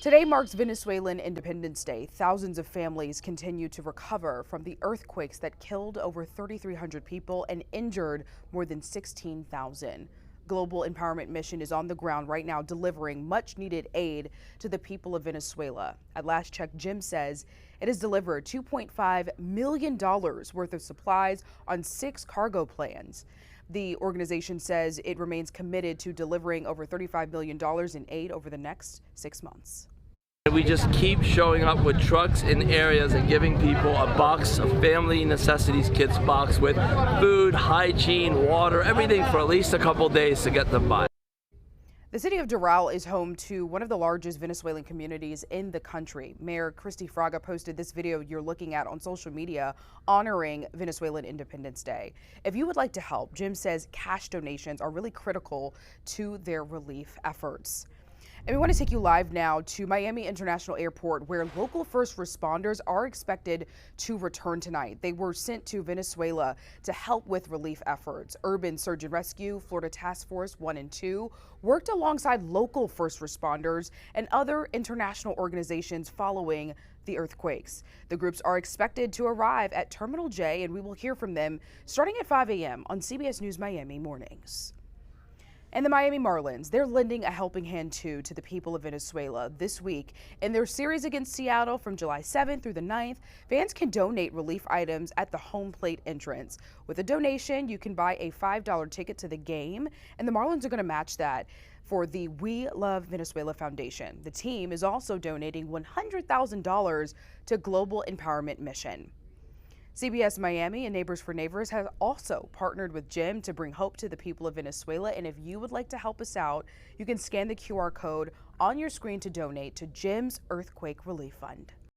Today marks Venezuelan Independence Day. Thousands of families continue to recover from the earthquakes that killed over 3,300 people and injured more than 16,000. Global Empowerment Mission is on the ground right now delivering much needed aid to the people of Venezuela. At last check, Jim says it has delivered $2.5 million worth of supplies on 6 cargo planes. The organization says it remains committed to delivering over $35 million in aid over the next 6 months. We just keep showing up with trucks in areas and giving people a box, a family necessities kits box with food, hygiene, water, everything for at least a couple days to get them by. The city of Doral is home to one of the largest Venezuelan communities in the country. Mayor Christy Fraga posted this video you're looking at on social media honoring Venezuelan Independence Day. If you would like to help, Jim says cash donations are really critical to their relief efforts. And we want to take you live now to Miami International Airport, where local first responders are expected to return tonight. They were sent to Venezuela to help with relief efforts. Urban Search and Rescue, Florida Task Force 1 and 2 worked alongside local first responders and other international organizations following the earthquakes. The groups are expected to arrive at Terminal J, and we will hear from them starting at 5 a.m. on CBS News Miami mornings. And the Miami Marlins, they're lending a helping hand to the people of Venezuela this week. In their series against Seattle from July 7th through the 9th, fans can donate relief items at the home plate entrance. With a donation, you can buy a $5 ticket to the game, and the Marlins are going to match that for the We Love Venezuela Foundation. The team is also donating $100,000 to Global Empowerment Mission. CBS Miami and Neighbors for Neighbors have also partnered with Jim to bring hope to the people of Venezuela. And if you would like to help us out, you can scan the QR code on your screen to donate to Jim's Earthquake Relief Fund.